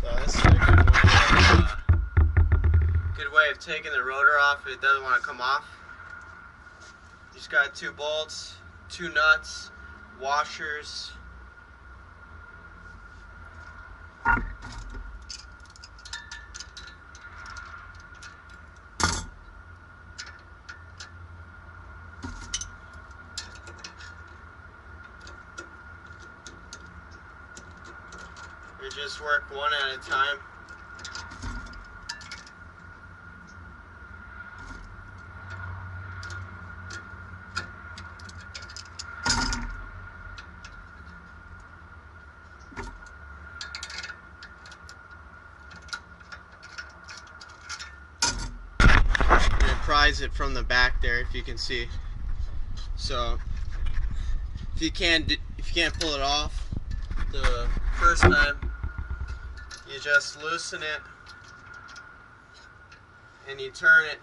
So this is a good way of taking the rotor off if it doesn't want to come off. You just got 2 bolts, 2 nuts, washers. You just work one at a time. Prise it from the back there, if you can see. So if you can't pull it off the first time, you just loosen it and you turn it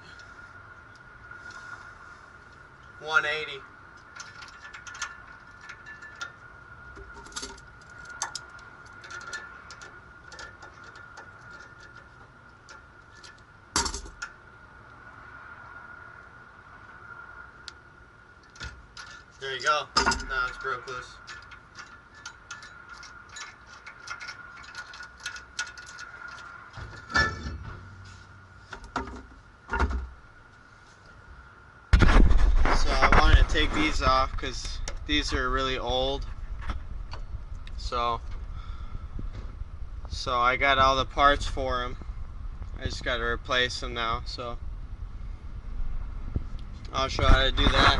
180. There you go. Now it's broke loose. So I wanted to take these off because these are really old. So I got all the parts for them. I just got to replace them now. So I'll show how to do that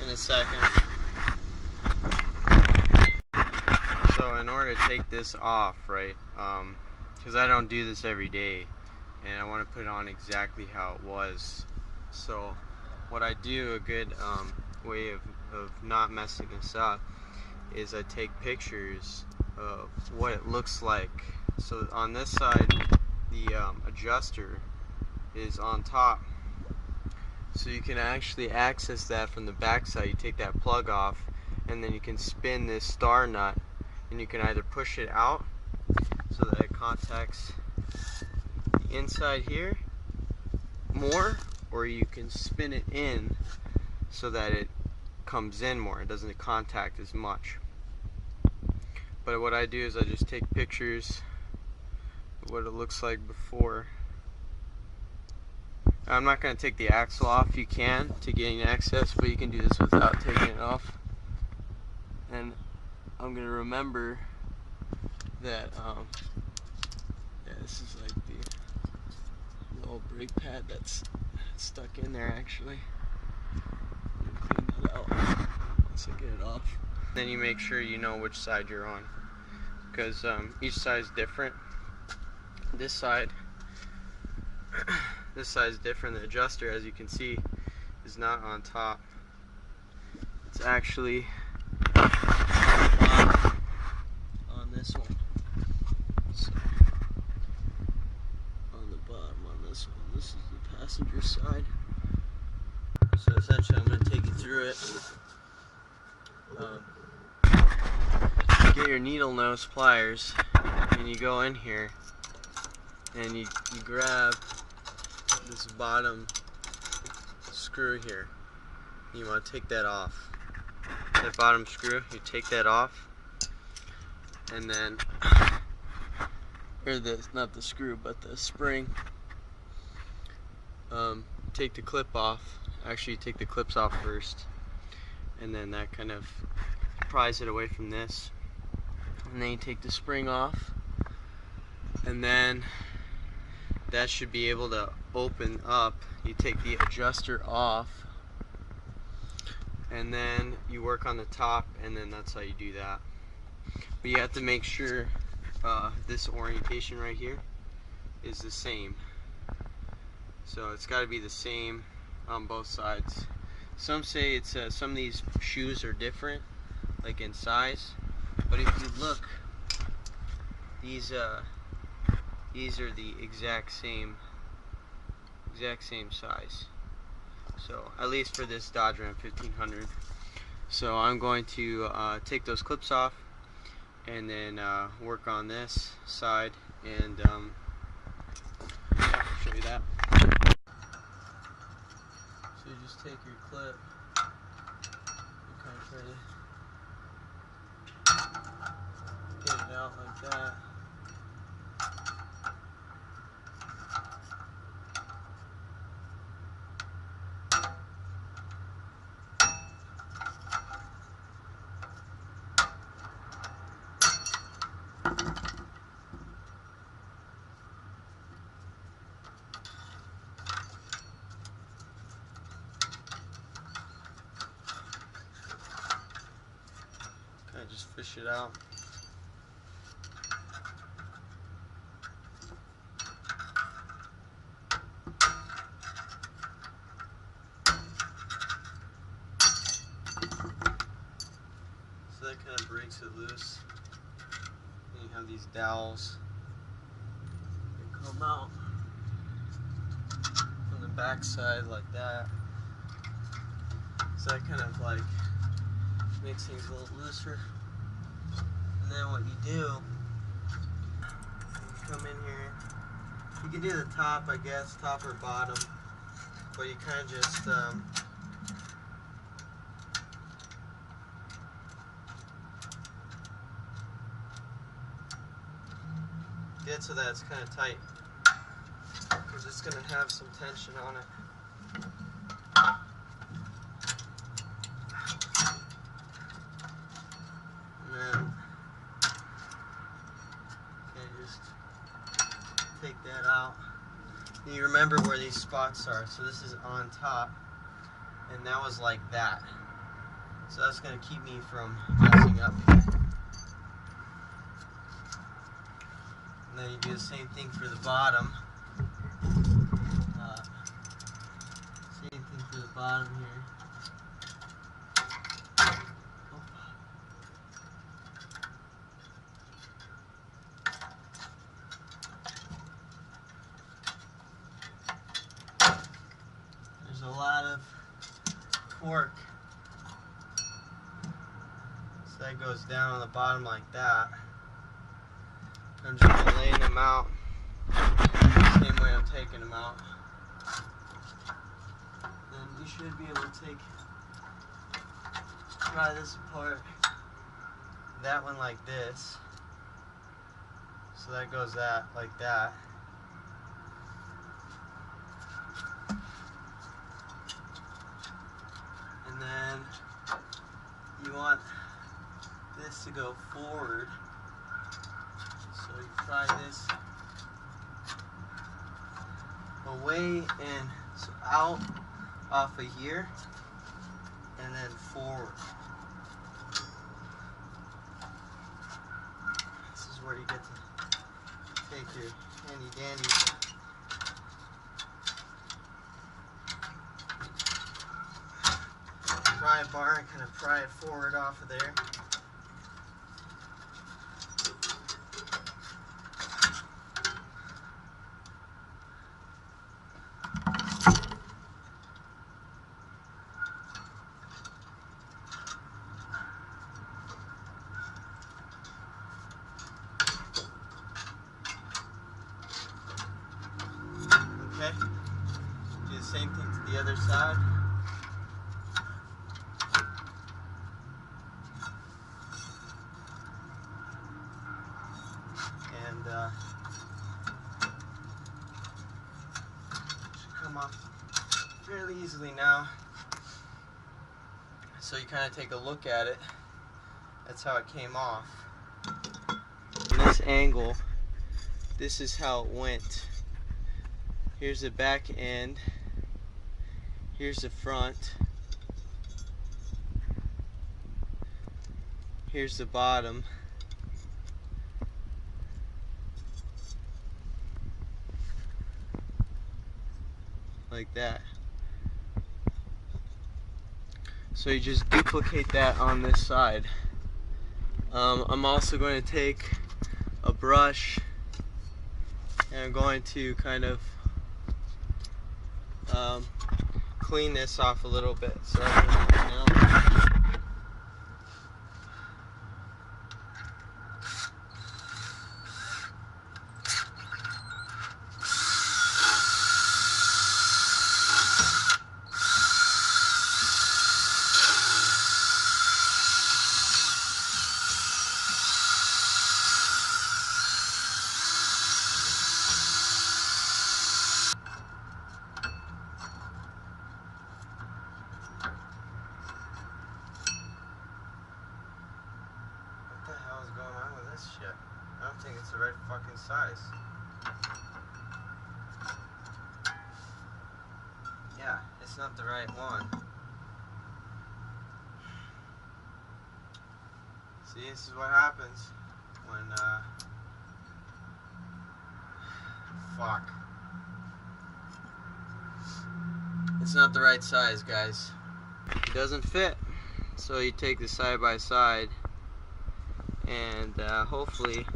in a second. So in order to take this off, right, because I don't do this every day and I want to put it on exactly how it was. So what I do, a good way of not messing this up, is I take pictures of what it looks like. So on this side, the adjuster is on top. So you can actually access that from the back side. You take that plug off and then you can spin this star nut and you can either push it out so that it contacts the inside here more, or you can spin it in so that it comes in more. It doesn't contact as much. But what I do is I just take pictures of what it looks like before. I'm not going to take the axle off. You can to gain access, but you can do this without taking it off. And I'm going to remember that yeah, this is like the little brake pad that's stuck in there actually. I'm going to clean that out once I get it off. Then you make sure you know which side you're on, because each side is different. This side is different. The adjuster, as you can see, is not on top. It's actually on this one. So, on the bottom on this one. This is the passenger side. So essentially I'm going to take you through it. Get your needle nose pliers and you go in here and you grab this bottom screw here. You want to take that off. That bottom screw, you take that off, and then, or not the screw, but the spring. Take the clip off. Actually, you take the clips off first, and then that kind of pries it away from this. And then you take the spring off, and then that should be able to open up. You take the adjuster off and then you work on the top, and then that's how you do that. But you have to make sure this orientation right here is the same. So it's got to be the same on both sides. Some say it's some of these shoes are different, like in size, but if you look, these are the exact same size. So at least for this Dodge Ram 1500. So I'm going to take those clips off and then work on this side, and I'll show you that. So you just take your clip and kind of try to get it out like that. Kind of just fish it out. So that kind of breaks it loose. And you have these dowels that come out from the back side like that. So that kind of like makes things a little looser. And then what you do, you come in here. You can do the top, I guess, top or bottom, but you kind of just get so that it's kind of tight, because it's going to have some tension on it. And then just take that out. And you remember where these spots are. So this is on top, and that was like that. So that's going to keep me from messing up here. And then you do the same thing for the bottom. Same thing for the bottom here. There's a lot of torque. So that goes down on the bottom like that. I'm just laying them out the same way I'm taking them out. Then you should be able to pry this apart. That one like this. So that goes like that. And then you want this to go forward. So you pry this away and so out off of here and then forward. This is where you get to take your handy dandy pry bar and kind of pry it forward off of there. Okay, do the same thing to the other side. And should come off fairly easily now. So you kind of take a look at it. That's how it came off. From this angle, this is how it went. Here's the back end, here's the front, here's the bottom, like that. So you just duplicate that on this side. I'm also going to take a brush and I'm going to kind of clean this off a little bit. So hell's going on with this shit? I don't think it's the right fucking size. Yeah, it's not the right one. See, this is what happens when, fuck. It's not the right size, guys. It doesn't fit. So you take the side by side, and hopefully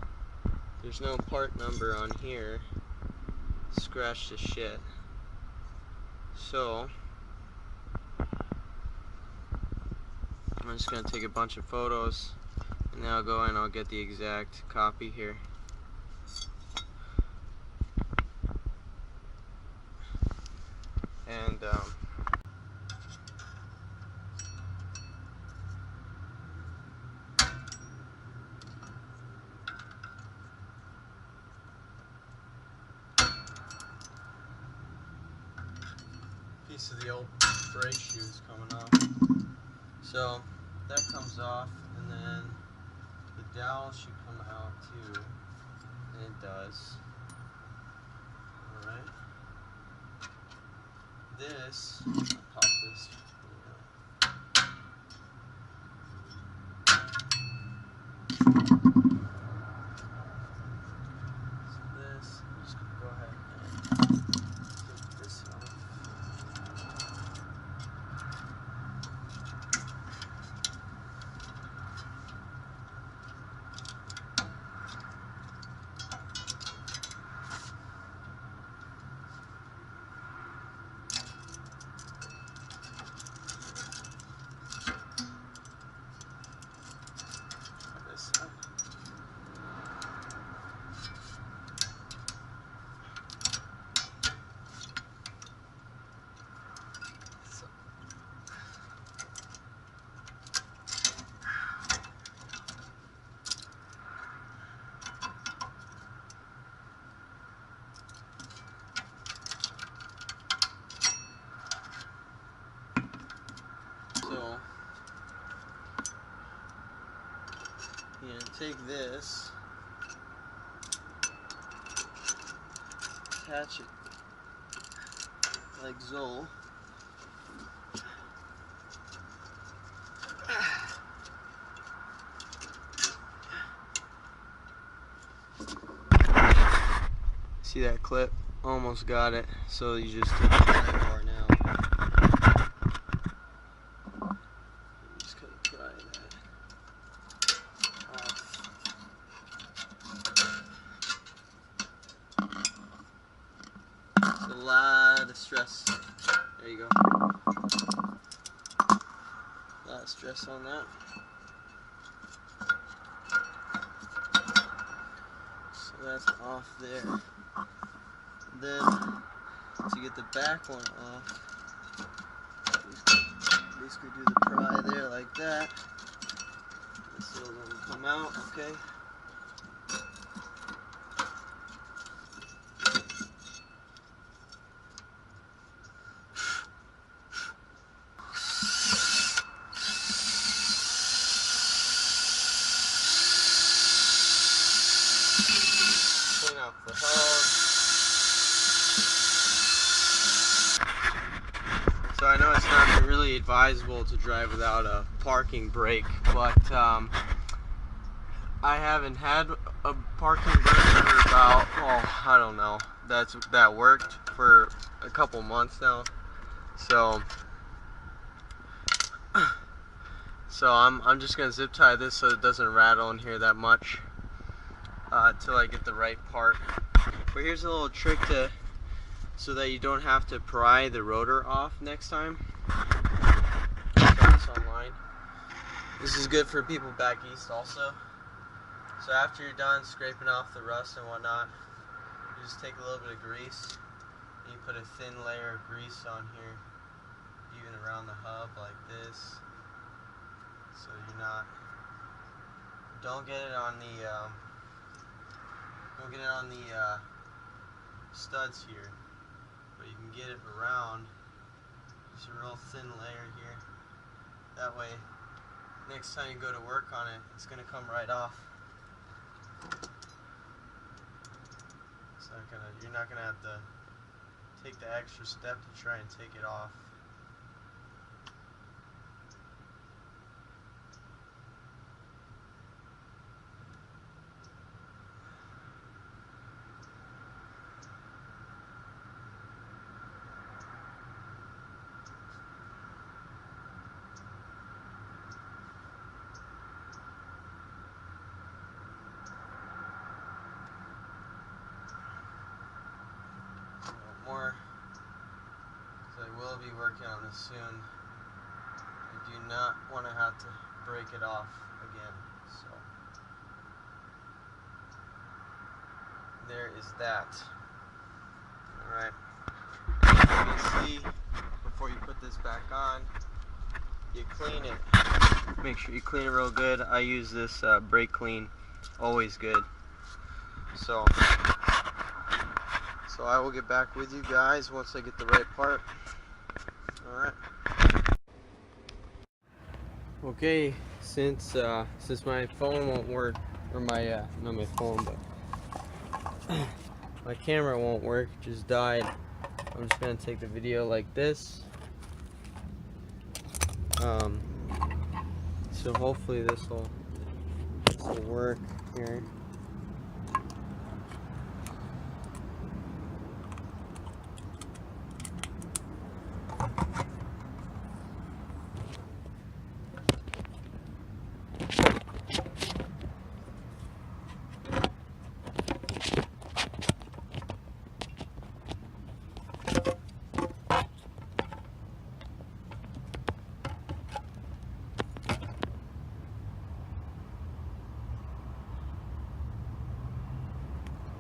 there's no part number on here. Scratch the shit. So I'm just gonna take a bunch of photos, and then I'll go and I'll get the exact copy here. And piece of the old brake shoes coming off. So that comes off, and then the dowel should come out too, and it does. Alright. This, I'll pop this. So this, I'm just gonna go ahead and take this off. So, you're gonna take this, attach it like so. See that clip? Almost got it. So you just take the bar now. You just gotta pry that off. It's a lot of stress. There you go. A lot of stress on that. So that's off there. Then, to get the back one off, basically do the pry there like that. This still doesn't come out, okay? Clean up the hub. So I know it's not really advisable to drive without a parking brake, but I haven't had a parking brake for about, oh, I don't know, that worked for a couple months now. So I'm just gonna zip tie this so it doesn't rattle in here that much till I get the right part. But here's a little trick so that you don't have to pry the rotor off next time. I saw this online. This is good for people back east also. So after you're done scraping off the rust and whatnot, you just take a little bit of grease and you put a thin layer of grease on here, even around the hub like this. So you're not, don't get it on the studs here, but you can get it around. Just a real thin layer here. That way, next time you go to work on it, it's gonna come right off. You're not gonna have to take the extra step to try and take it off. More, because I will be working on this soon. I do not want to have to break it off again. So there is that. Alright. You see, before you put this back on, you clean it. Make sure you clean it real good. I use this brake clean, always good. So I will get back with you guys once I get the right part. Alright. Okay, since my phone won't work, or my not my phone, but my camera won't work, just died. I'm just gonna take the video like this. So hopefully this will work here.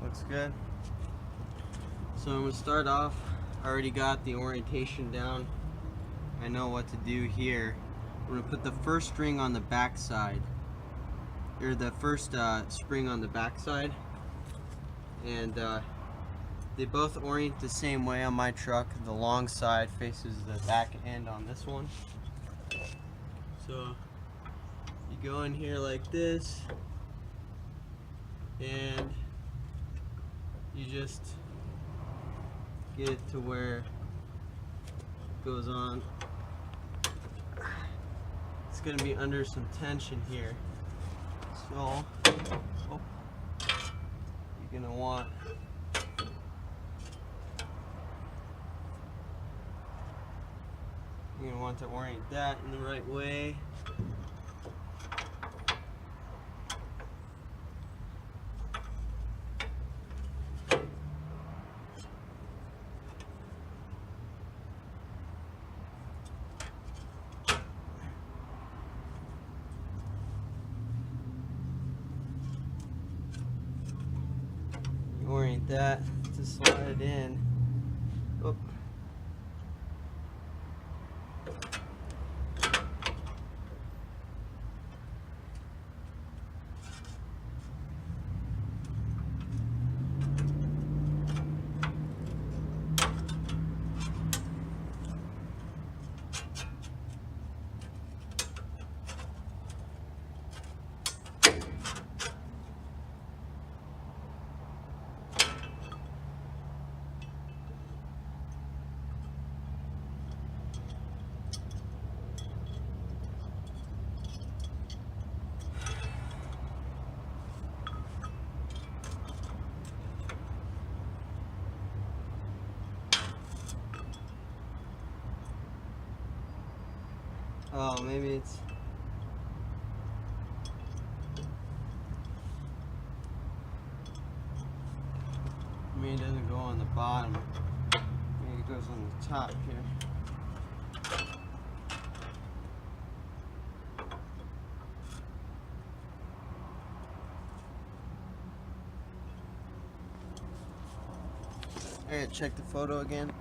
Looks good. So I'm going to start off. I already got the orientation down. I know what to do here. I'm going to put the first string on the back side, or the first spring on the back side, and they both orient the same way on my truck. The long side faces the back end on this one. So you go in here like this, and you just get it to where it goes on. It's going to be under some tension here, so you're going to want to orient that in the right way. Orient that to slide it in. Oh. Oh, maybe it's... Maybe it doesn't go on the bottom. Maybe it goes on the top here. Alright, check the photo again.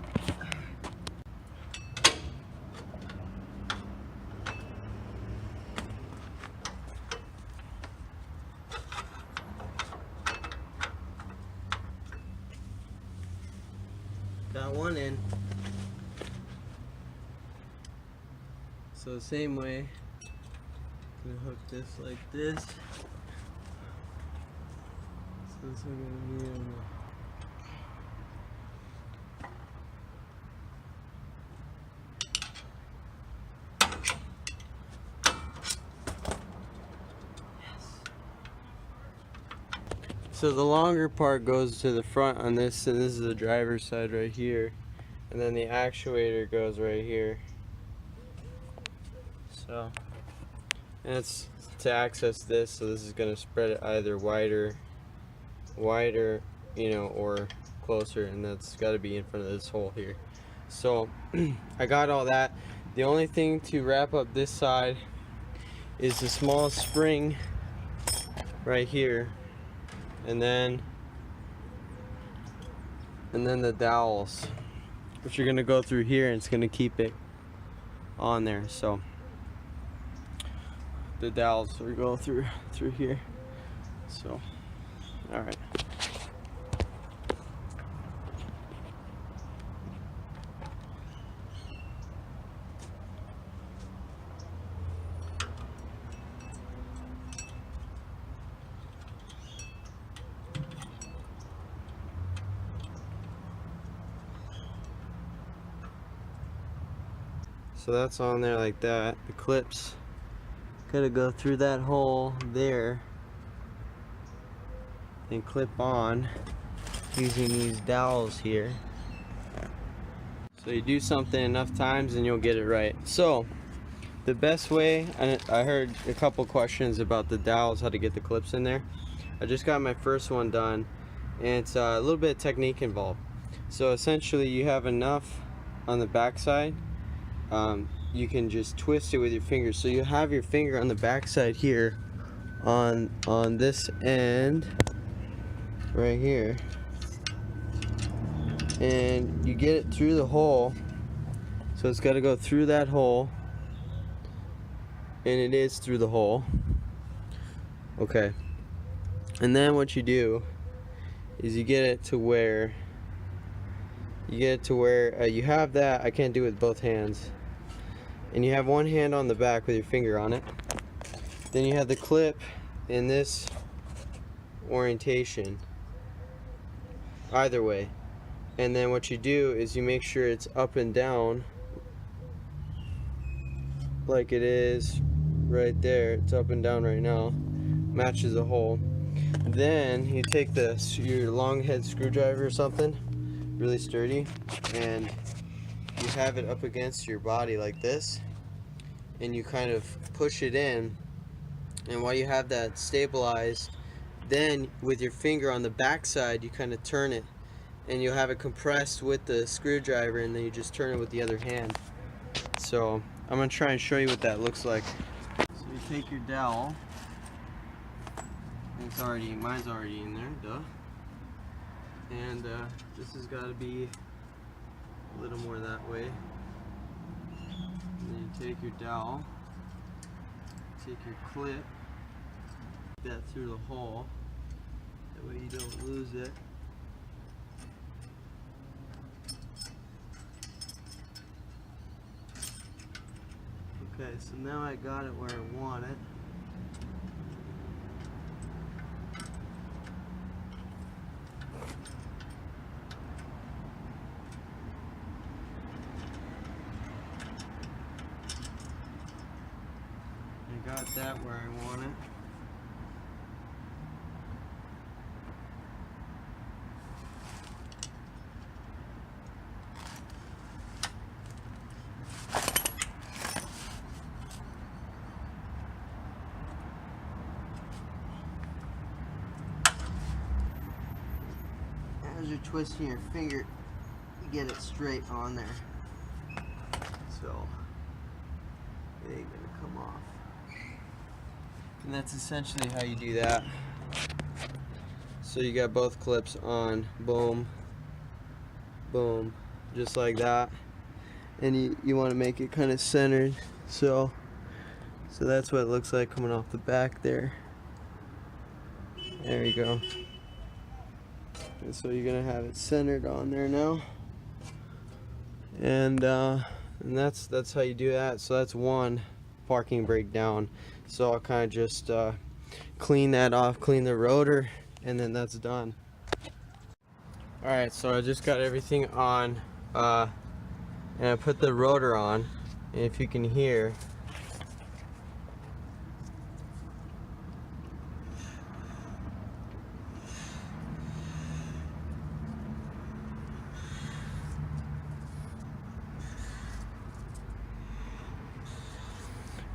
Got one in. So the same way, I'm gonna hook this like this. That's not gonna be in there. So the longer part goes to the front on this, and this is the driver's side right here, and then the actuator goes right here. So, and it's to access this, so this is going to spread it either wider, you know, or closer, and that's got to be in front of this hole here. So I got all that. The only thing to wrap up this side is the small spring right here. And then the dowels, which are gonna go through here, and it's gonna keep it on there. So the dowels will go through here. So, all right. So that's on there like that. The clips gotta go through that hole there and clip on using these dowels here. So you do something enough times and you'll get it right. So the best way, and I heard a couple questions about the dowels, how to get the clips in there. I just got my first one done, and it's a little bit of technique involved. So essentially you have enough on the back side. You can just twist it with your finger. So you have your finger on the back side here on this end right here, and you get it through the hole. So it's got to go through that hole, and it is through the hole. Okay, and then what you do is you get it to where you have that. I can't do it with both hands. And you have one hand on the back with your finger on it. Then you have the clip in this orientation, either way. And then what you do is you make sure it's up and down like it is right there. It's up and down right now, matches the hole. Then you take your long head screwdriver or something really sturdy, and you have it up against your body like this, and you kind of push it in, and while you have that stabilized, then with your finger on the back side you kind of turn it, and you'll have it compressed with the screwdriver, and then you just turn it with the other hand. So I'm going to try and show you what that looks like. So you take your dowel, and mine's already in there, duh. And this has got to be a little more that way. And then you take your dowel, take your clip, put that through the hole, that way you don't lose it. Okay, so now I got it where I want it. Got that where I want it. As you're twisting your finger, you get it straight on there. So it ain't gonna come off. And that's essentially how you do that. So you got both clips on, boom, boom, just like that. And you want to make it kind of centered. So that's what it looks like coming off the back there. There you go. And so you're gonna have it centered on there now. And that's how you do that. So that's one parking brake down. So I'll kind of just clean that off, clean the rotor, and then that's done. Alright, so I just got everything on, and I put the rotor on, and if you can hear,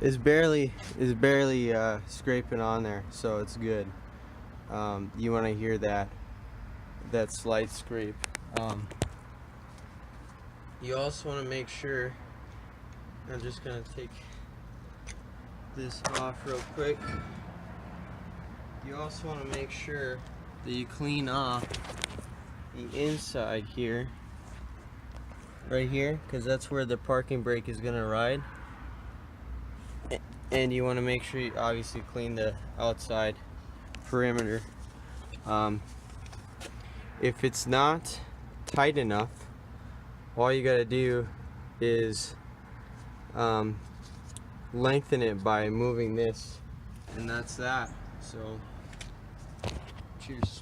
it's barely scraping on there, so it's good. You want to hear that slight scrape. You also want to make sure, I'm just going to take this off real quick. You also want to make sure that you clean off the inside here, right here, because that's where the parking brake is going to ride. And you want to make sure you obviously clean the outside perimeter. If it's not tight enough, all you got to do is lengthen it by moving this, and that's that. So cheers.